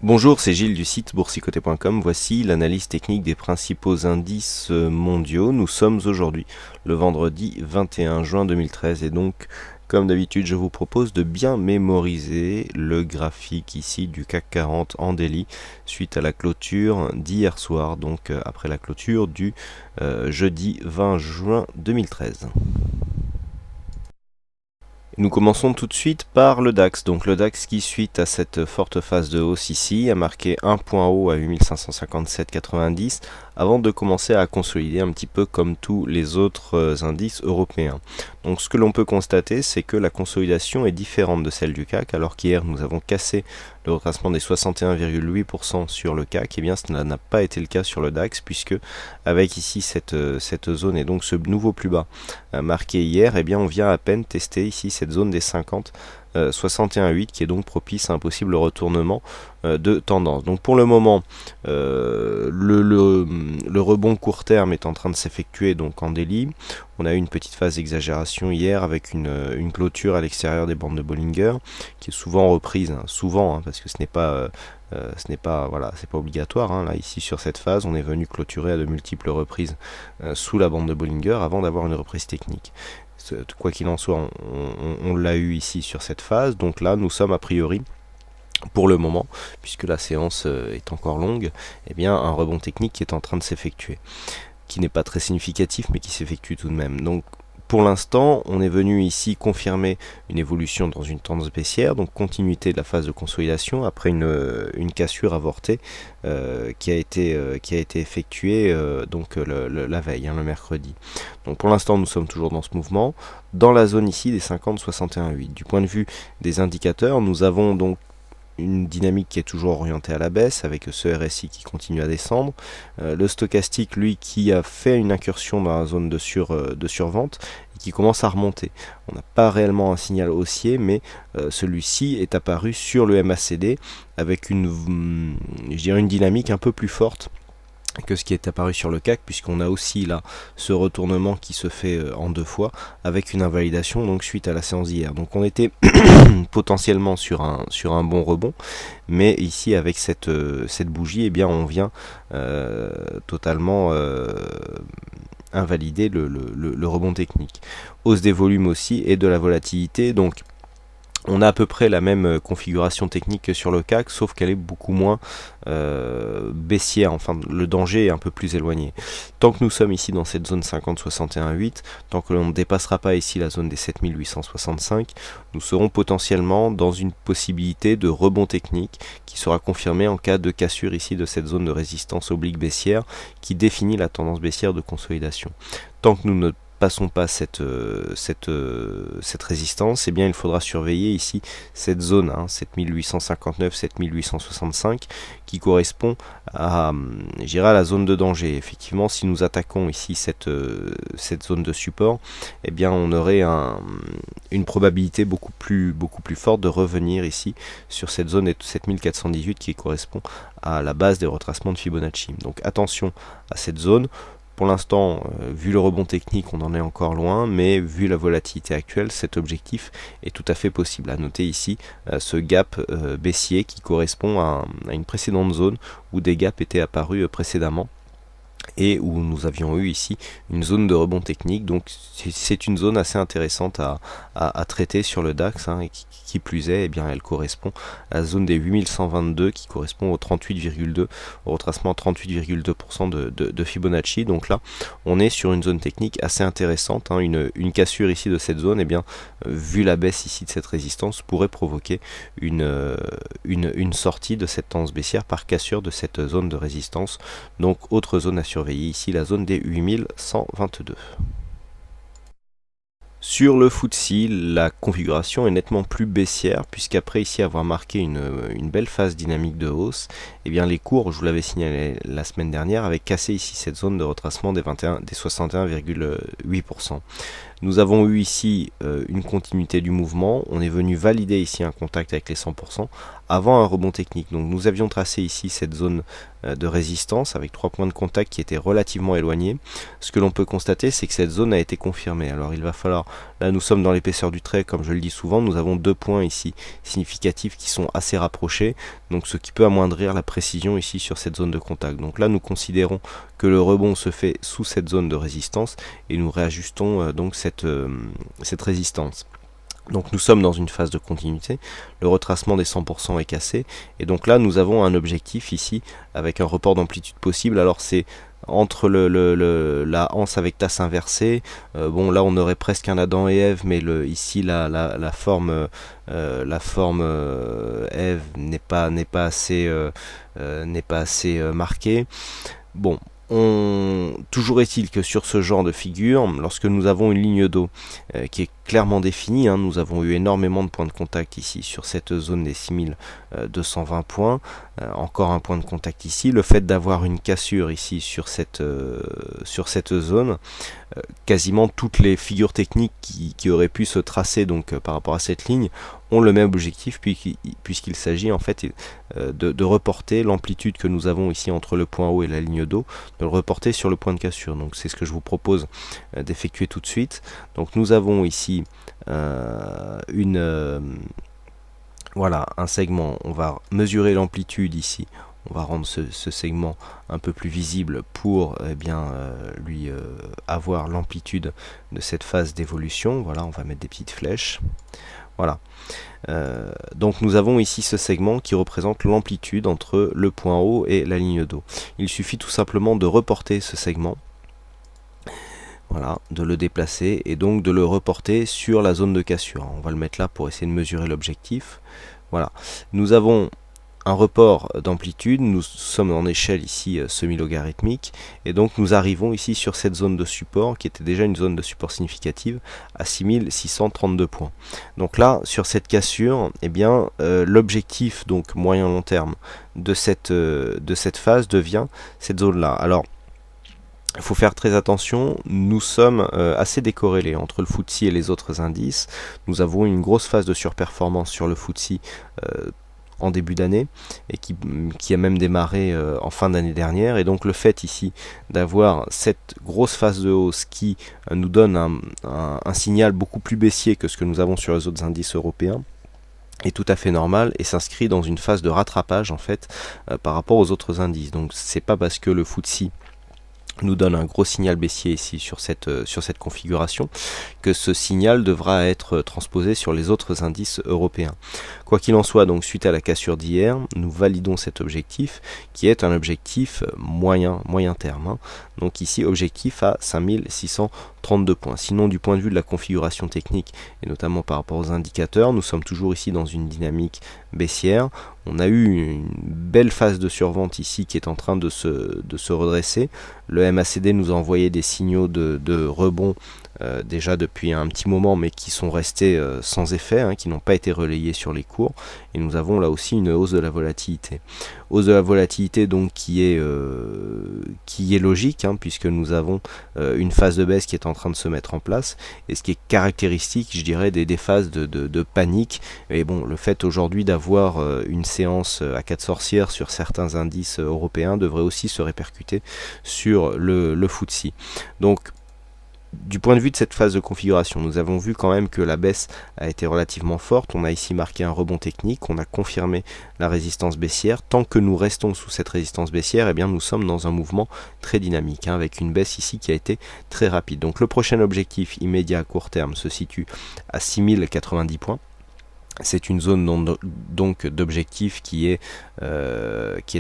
Bonjour, c'est Gilles du site boursicoté.com. Voici l'analyse technique des principaux indices mondiaux. Nous sommes aujourd'hui le vendredi 21 juin 2013 et donc, comme d'habitude, je vous propose de bien mémoriser le graphique ici du CAC 40 en daily suite à la clôture d'hier soir, donc après la clôture du jeudi 20 juin 2013. Nous commençons tout de suite par le DAX. Donc le DAX qui, suite à cette forte phase de hausse ici, a marqué un point haut à 8557,90 avant de commencer à consolider un petit peu comme tous les autres indices européens. Donc ce que l'on peut constater, c'est que la consolidation est différente de celle du CAC, alors qu'hier nous avons cassé le retracement des 61,8% sur le CAC, et bien cela n'a pas été le cas sur le DAX, puisque avec ici cette zone et donc ce nouveau plus bas marqué hier, et bien on vient à peine tester ici cette zone des 50 61,8 qui est donc propice à un possible retournement de tendance. Donc pour le moment, le rebond court terme est en train de s'effectuer donc en daily. On a eu une petite phase d'exagération hier avec une clôture à l'extérieur des bandes de Bollinger qui est souvent reprise, souvent parce que ce n'est pas voilà, c'est pas obligatoire. Là ici sur cette phase, on est venu clôturer à de multiples reprises sous la bande de Bollinger avant d'avoir une reprise technique. Quoi qu'il en soit, on l'a eu ici sur cette phase, donc là nous sommes a priori, pour le moment, puisque la séance est encore longue, eh bien un rebond technique qui est en train de s'effectuer, qui n'est pas très significatif mais qui s'effectue tout de même. Donc pour l'instant, on est venu ici confirmer une évolution dans une tendance baissière, donc continuité de la phase de consolidation après une cassure avortée qui a été effectuée la veille, le mercredi. Donc pour l'instant, nous sommes toujours dans ce mouvement, dans la zone ici des 50-61,8. Du point de vue des indicateurs, nous avons donc une dynamique qui est toujours orientée à la baisse avec ce RSI qui continue à descendre, le stochastique lui qui a fait une incursion dans la zone de survente et qui commence à remonter. On n'a pas réellement un signal haussier, mais celui-ci est apparu sur le MACD avec une dynamique un peu plus forte que ce qui est apparu sur le CAC, puisqu'on a aussi là ce retournement qui se fait en deux fois avec une invalidation donc suite à la séance d'hier. Donc on était potentiellement sur un bon rebond, mais ici avec cette bougie, eh bien on vient totalement invalider le rebond technique. Hausse des volumes aussi et de la volatilité, donc on a à peu près la même configuration technique que sur le CAC, sauf qu'elle est beaucoup moins baissière, enfin le danger est un peu plus éloigné. Tant que nous sommes ici dans cette zone 50-61,8, tant que l'on ne dépassera pas ici la zone des 7865, nous serons potentiellement dans une possibilité de rebond technique qui sera confirmée en cas de cassure ici de cette zone de résistance oblique baissière qui définit la tendance baissière de consolidation. Tant que nous ne passons pas cette résistance, eh bien il faudra surveiller ici cette zone 7859 7865 qui correspond à la zone de danger. Effectivement, si nous attaquons ici cette zone de support, eh bien on aurait une probabilité beaucoup plus forte de revenir ici sur cette zone de 7418 qui correspond à la base des retracements de Fibonacci. Donc attention à cette zone. Pour l'instant, vu le rebond technique, on en est encore loin, mais vu la volatilité actuelle, cet objectif est tout à fait possible. À noter ici ce gap baissier qui correspond à une précédente zone où des gaps étaient apparus précédemment et où nous avions eu ici une zone de rebond technique. Donc c'est une zone assez intéressante à traiter sur le DAX, et qui plus est, eh bien elle correspond à la zone des 8122 qui correspond au 38,2, au retracement 38,2% de Fibonacci. Donc là on est sur une zone technique assez intéressante, une cassure ici de cette zone, eh bien vu la baisse ici de cette résistance, pourrait provoquer une sortie de cette tendance baissière par cassure de cette zone de résistance. Donc autre zone à surveiller ici, la zone des 8122. Sur le FTSE, la configuration est nettement plus baissière, puisqu'après ici avoir marqué une belle phase dynamique de hausse, eh bien les cours, je vous l'avais signalé la semaine dernière, avaient cassé ici cette zone de retracement des 61,8%. Nous avons eu ici une continuité du mouvement, on est venu valider ici un contact avec les 100% avant un rebond technique. Donc nous avions tracé ici cette zone de résistance avec 3 points de contact qui étaient relativement éloignés. Ce que l'on peut constater, c'est que cette zone a été confirmée. Alors il va falloir, là nous sommes dans l'épaisseur du trait, comme je le dis souvent, nous avons 2 points ici significatifs qui sont assez rapprochés, donc ce qui peut amoindrir la précision ici sur cette zone de contact. Donc là nous considérons que le rebond se fait sous cette zone de résistance et nous réajustons donc cette résistance. Donc nous sommes dans une phase de continuité, le retracement des 100% est cassé, et donc là nous avons un objectif ici avec un report d'amplitude possible. Alors c'est entre la anse avec tasse inversée, bon là on aurait presque un Adam et Ève, mais ici la forme Ève n'est pas assez marquée. Bon, toujours est-il que sur ce genre de figure, lorsque nous avons une ligne d'eau qui est clairement définie, nous avons eu énormément de points de contact ici sur cette zone des 6220 points, encore un point de contact ici, le fait d'avoir une cassure ici sur cette zone, quasiment toutes les figures techniques qui auraient pu se tracer donc par rapport à cette ligne ont le même objectif, puisqu'il s'agit en fait de reporter l'amplitude que nous avons ici entre le point haut et la ligne d'eau, de le reporter sur le point de cassure. Donc c'est ce que je vous propose d'effectuer tout de suite. Donc nous avons ici voilà, un segment, on va mesurer l'amplitude ici, on va rendre ce segment un peu plus visible pour lui avoir l'amplitude de cette phase d'évolution. Voilà, on va mettre des petites flèches. Voilà. Donc nous avons ici ce segment qui représente l'amplitude entre le point haut et la ligne d'eau. Il suffit tout simplement de reporter ce segment. Voilà, de le déplacer et donc de le reporter sur la zone de cassure. On va le mettre là pour essayer de mesurer l'objectif. Voilà, nous avons un report d'amplitude, nous sommes en échelle ici semi-logarithmique, et donc nous arrivons ici sur cette zone de support qui était déjà une zone de support significative à 6632 points. Donc là, sur cette cassure, eh bien l'objectif donc moyen long terme de cette phase devient cette zone là. Alors il faut faire très attention, nous sommes assez décorrélés entre le FTSE et les autres indices. Nous avons une grosse phase de surperformance sur le FTSE en début d'année et qui a même démarré en fin d'année dernière, et donc le fait ici d'avoir cette grosse phase de hausse qui nous donne un signal beaucoup plus baissier que ce que nous avons sur les autres indices européens est tout à fait normal et s'inscrit dans une phase de rattrapage en fait par rapport aux autres indices. Donc c'est pas parce que le FTSE nous donne un gros signal baissier ici sur cette configuration que ce signal devra être transposé sur les autres indices européens. Quoi qu'il en soit, donc suite à la cassure d'hier, nous validons cet objectif qui est un objectif moyen terme. Donc ici objectif à 5632 points. Sinon du point de vue de la configuration technique et notamment par rapport aux indicateurs, nous sommes toujours ici dans une dynamique baissière. On a eu une belle phase de survente ici qui est en train de se redresser. Le MACD nous a envoyé des signaux de rebond déjà depuis un petit moment, mais qui sont restés sans effet, qui n'ont pas été relayés sur les cours. Et nous avons là aussi une hausse de la volatilité. Hausse de la volatilité donc qui est logique, puisque nous avons une phase de baisse qui est en train de se mettre en place. Et ce qui est caractéristique, je dirais, des phases de panique. Et bon, le fait aujourd'hui d'avoir une séance à 4 sorcières sur certains indices européens devrait aussi se répercuter sur le FTSE. Donc du point de vue de cette phase de configuration, nous avons vu quand même que la baisse a été relativement forte. On a ici marqué un rebond technique, on a confirmé la résistance baissière. Tant que nous restons sous cette résistance baissière, eh bien nous sommes dans un mouvement très dynamique, avec une baisse ici qui a été très rapide. Donc le prochain objectif immédiat à court terme se situe à 6090 points. C'est une zone donc d'objectif qui est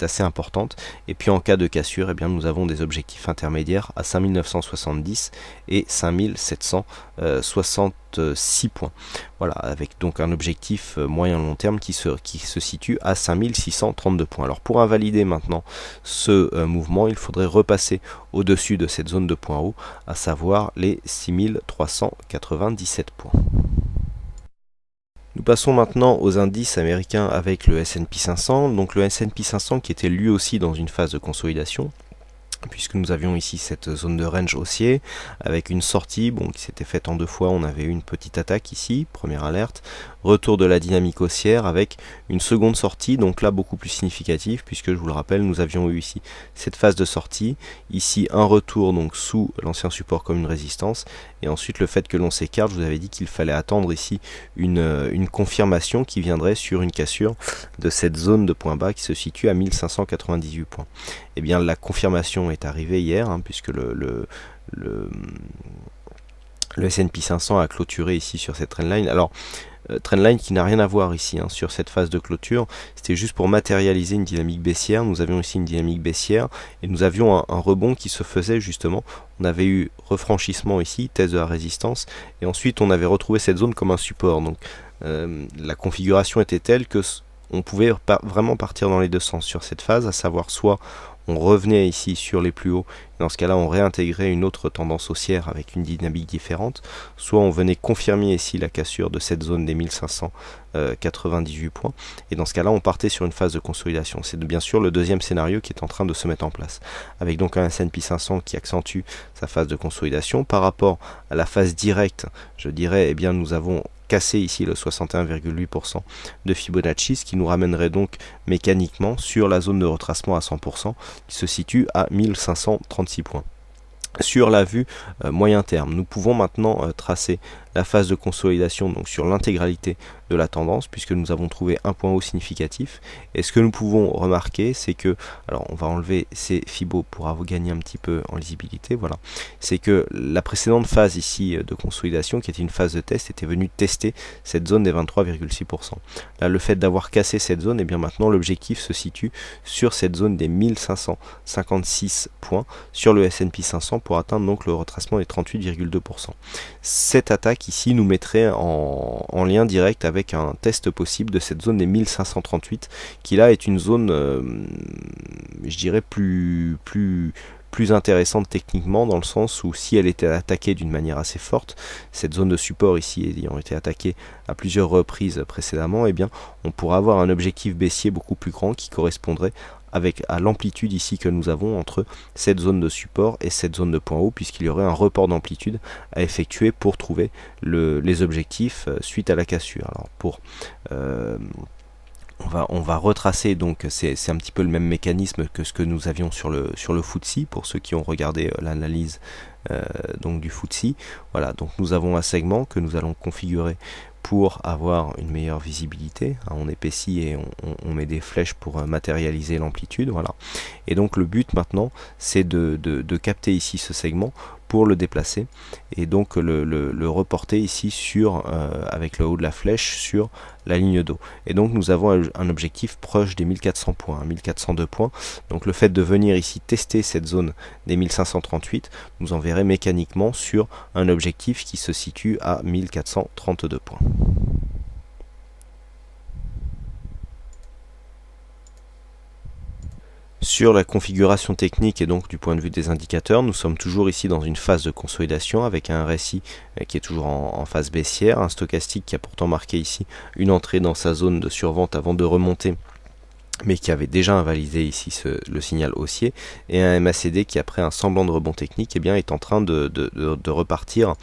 assez importante. Et puis en cas de cassure, eh bien, nous avons des objectifs intermédiaires à 5970 et 5766 points. Voilà, avec donc un objectif moyen long terme qui se situe à 5632 points. Alors pour invalider maintenant ce mouvement, il faudrait repasser au-dessus de cette zone de point haut, à savoir les 6397 points. Nous passons maintenant aux indices américains avec le S&P 500. Donc le S&P 500 qui était lui aussi dans une phase de consolidation puisque nous avions ici cette zone de range haussier avec une sortie qui s'était faite en deux fois. On avait eu une petite attaque ici, première alerte, retour de la dynamique haussière avec une seconde sortie, donc là beaucoup plus significative, puisque je vous le rappelle, nous avions eu ici cette phase de sortie, ici un retour donc sous l'ancien support comme une résistance, et ensuite le fait que l'on s'écarte, je vous avais dit qu'il fallait attendre ici une confirmation qui viendrait sur une cassure de cette zone de point bas qui se situe à 1598 points. Et bien la confirmation est arrivée hier, puisque le S&P 500 a clôturé ici sur cette trendline. Alors trendline qui n'a rien à voir ici sur cette phase de clôture, c'était juste pour matérialiser une dynamique baissière. Nous avions ici une dynamique baissière et nous avions un rebond qui se faisait justement. On avait eu refranchissement ici, thèse de la résistance, et ensuite on avait retrouvé cette zone comme un support. Donc la configuration était telle que on pouvait vraiment partir dans les deux sens sur cette phase, à savoir soit on revenait ici sur les plus hauts, et dans ce cas là on réintégrait une autre tendance haussière avec une dynamique différente, soit on venait confirmer ici la cassure de cette zone des 1598 points, et dans ce cas là on partait sur une phase de consolidation. C'est bien sûr le deuxième scénario qui est en train de se mettre en place, avec donc un S&P 500 qui accentue sa phase de consolidation par rapport à la phase directe. Je dirais, bien nous avons cassé ici le 61,8% de Fibonacci, ce qui nous ramènerait donc mécaniquement sur la zone de retracement à 100% qui se situe à 1536 points. Sur la vue moyen terme, nous pouvons maintenant tracer la phase de consolidation donc sur l'intégralité de la tendance, puisque nous avons trouvé un point haut significatif. Et ce que nous pouvons remarquer, c'est que, alors on va enlever ces Fibos pour gagner un petit peu en lisibilité, voilà, c'est que la précédente phase ici de consolidation, qui était une phase de test, était venue tester cette zone des 23,6%. Là, le fait d'avoir cassé cette zone, et bien maintenant l'objectif se situe sur cette zone des 1556 points sur le S&P 500 pour atteindre donc le retracement des 38,2%. Cette attaque ici nous mettrait en lien direct avec un test possible de cette zone des 1538 qui là est une zone je dirais plus intéressante techniquement, dans le sens où si elle était attaquée d'une manière assez forte, cette zone de support ici ayant été attaquée à plusieurs reprises précédemment, et bien on pourra avoir un objectif baissier beaucoup plus grand qui correspondrait à l'amplitude ici que nous avons entre cette zone de support et cette zone de point haut, puisqu'il y aurait un report d'amplitude à effectuer pour trouver les objectifs suite à la cassure. Alors on va retracer, donc c'est un petit peu le même mécanisme que ce que nous avions sur le FTSE, pour ceux qui ont regardé l'analyse donc du FTSE. Voilà, donc nous avons un segment que nous allons configurer pour avoir une meilleure visibilité. On épaissit et on met des flèches pour matérialiser l'amplitude. Voilà. Et donc le but maintenant, c'est de capter ici ce segment pour le déplacer et donc le reporter ici sur avec le haut de la flèche sur la ligne d'eau. Et donc nous avons un objectif proche des 1400 points, 1402 points. Donc le fait de venir ici tester cette zone des 1538 nous enverrait mécaniquement sur un objectif qui se situe à 1432 points. Sur la configuration technique et donc du point de vue des indicateurs, nous sommes toujours ici dans une phase de consolidation avec un RSI qui est toujours en phase baissière, un stochastique qui a pourtant marqué ici une entrée dans sa zone de survente avant de remonter, mais qui avait déjà invalidé ici le signal haussier, et un MACD qui, après un semblant de rebond technique, est en train de repartir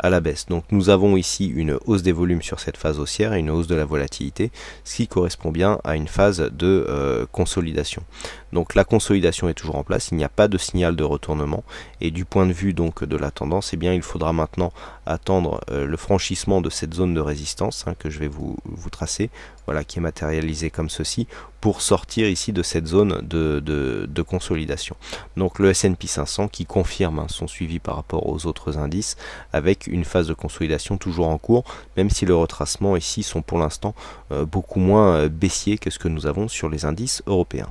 à la baisse. Donc nous avons ici une hausse des volumes sur cette phase haussière et une hausse de la volatilité, ce qui correspond bien à une phase de consolidation. Donc la consolidation est toujours en place, il n'y a pas de signal de retournement, et du point de vue donc de la tendance, il faudra maintenant attendre le franchissement de cette zone de résistance que je vais vous tracer, voilà, qui est matérialisée comme ceci, pour sortir ici de cette zone de consolidation. Donc le S&P 500 qui confirme son suivi par rapport aux autres indices, avec une phase de consolidation toujours en cours, même si le retracement ici sont pour l'instant beaucoup moins baissiers que ce que nous avons sur les indices européens.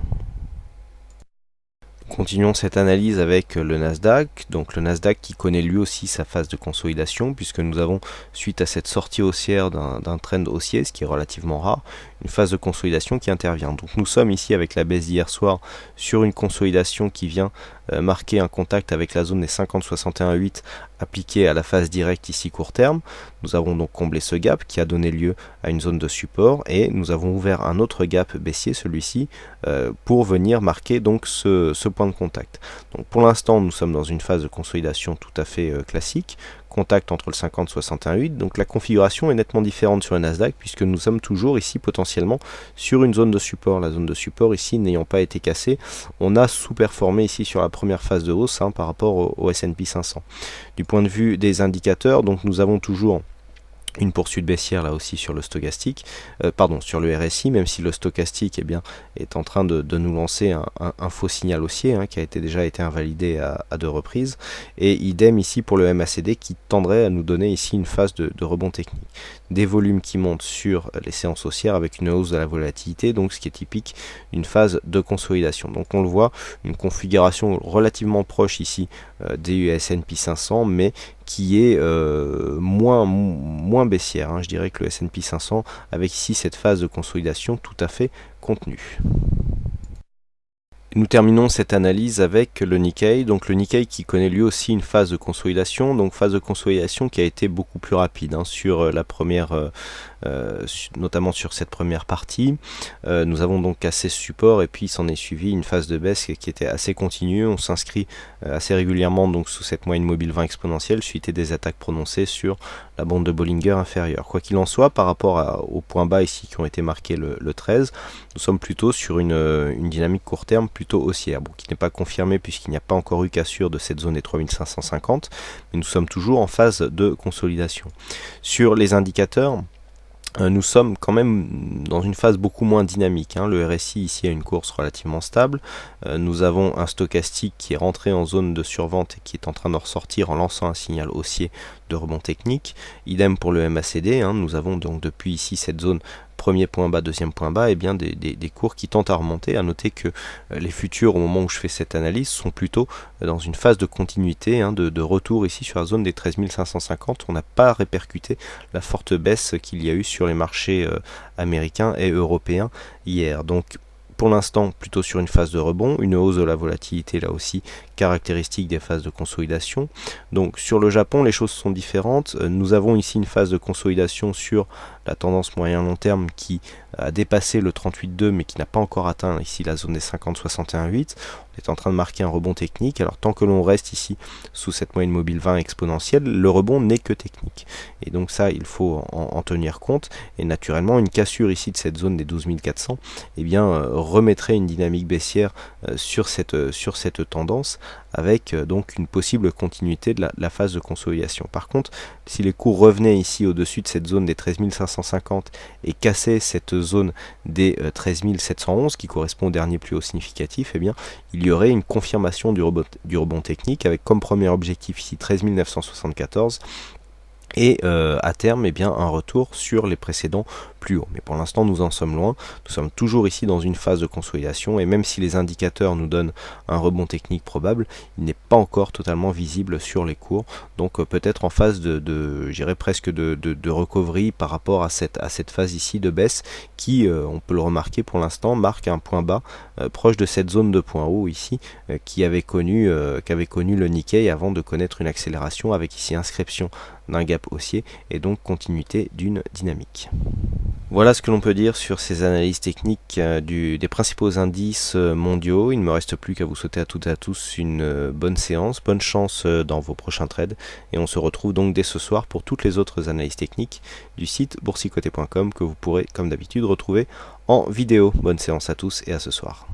Continuons cette analyse avec le Nasdaq, donc le Nasdaq qui connaît lui aussi sa phase de consolidation, puisque nous avons, suite à cette sortie haussière d'un trend haussier, ce qui est relativement rare, une phase de consolidation qui intervient. Donc nous sommes ici avec la baisse d'hier soir sur une consolidation qui vient marqué un contact avec la zone des 50-61-8 appliquée à la phase directe ici court terme. Nous avons donc comblé ce gap qui a donné lieu à une zone de support et nous avons ouvert un autre gap baissier, celui-ci, pour venir marquer donc ce point de contact. Donc pour l'instant nous sommes dans une phase de consolidation tout à fait classique, contact entre le 50-61-8, donc la configuration est nettement différente sur le Nasdaq puisque nous sommes toujours ici potentiellement sur une zone de support. La zone de support ici n'ayant pas été cassée, on a sous-performé ici sur la première phase de hausse par rapport au S&P 500. Du point de vue des indicateurs, donc nous avons toujours une poursuite baissière là aussi sur le stochastique, sur le RSI, même si le stochastique est en train de nous lancer un faux signal haussier qui a déjà été invalidé à 2 reprises, et idem ici pour le MACD qui tendrait à nous donner ici une phase de rebond technique. Des volumes qui montent sur les séances haussières avec une hausse de la volatilité, donc ce qui est typique d'une phase de consolidation. Donc on le voit, une configuration relativement proche ici des S&P 500, mais qui est moins baissière, je dirais que le S&P 500 avec ici cette phase de consolidation tout à fait contenue. Nous terminons cette analyse avec le Nikkei, donc le Nikkei qui connaît lui aussi une phase de consolidation, donc phase de consolidation qui a été beaucoup plus rapide sur la première, notamment sur cette première partie. Nous avons donc cassé ce support et puis s'en est suivi une phase de baisse qui était assez continue. On s'inscrit assez régulièrement donc sous cette moyenne mobile 20 exponentielle suite à des attaques prononcées sur la bande de Bollinger inférieure. Quoi qu'il en soit, par rapport aux points bas ici qui ont été marqués le 13, nous sommes plutôt sur une dynamique court terme plutôt haussière, qui n'est pas confirmée puisqu'il n'y a pas encore eu cassure de cette zone des 3550, mais nous sommes toujours en phase de consolidation. Sur les indicateurs, nous sommes quand même dans une phase beaucoup moins dynamique. Le RSI ici a une course relativement stable. Nous avons un stochastique qui est rentré en zone de survente et qui est en train de ressortir en lançant un signal haussier de rebond technique. Idem pour le MACD. Nous avons donc depuis ici cette zone premier point bas, deuxième point bas, des cours qui tentent à remonter. À noter que les futurs, au moment où je fais cette analyse, sont plutôt dans une phase de continuité, de retour ici sur la zone des 13 550. On n'a pas répercuté la forte baisse qu'il y a eu sur les marchés américains et européens hier. Donc pour l'instant plutôt sur une phase de rebond, une hausse de la volatilité là aussi caractéristique des phases de consolidation. Donc sur le Japon les choses sont différentes. Nous avons ici une phase de consolidation sur la tendance moyen-long terme qui a dépassé le 38,2 mais qui n'a pas encore atteint ici la zone des 50-61,8. On est en train de marquer un rebond technique. Alors tant que l'on reste ici sous cette moyenne mobile 20 exponentielle, le rebond n'est que technique. Et donc ça il faut en tenir compte. Et naturellement une cassure ici de cette zone des 12 400 remettrait une dynamique baissière sur cette tendance, avec donc une possible continuité de la phase de consolidation. Par contre, si les cours revenaient ici au-dessus de cette zone des 13 550 et cassaient cette zone des 13 711 qui correspond au dernier plus haut significatif, il y aurait une confirmation du rebond technique avec comme premier objectif ici 13 974 et à terme un retour sur les précédents plus hauts. Mais pour l'instant nous en sommes loin, nous sommes toujours ici dans une phase de consolidation et même si les indicateurs nous donnent un rebond technique probable, il n'est pas encore totalement visible sur les cours, donc peut-être en phase je dirais presque de recovery par rapport à cette phase ici de baisse qui, on peut le remarquer pour l'instant, marque un point bas proche de cette zone de point haut ici qu'avait connu le Nikkei avant de connaître une accélération avec ici inscription d'un gap haussier et donc continuité d'une dynamique. Voilà ce que l'on peut dire sur ces analyses techniques des principaux indices mondiaux. Il ne me reste plus qu'à vous souhaiter à toutes et à tous une bonne séance, bonne chance dans vos prochains trades et on se retrouve donc dès ce soir pour toutes les autres analyses techniques du site boursicoté.com que vous pourrez comme d'habitude retrouver en vidéo. Bonne séance à tous et à ce soir.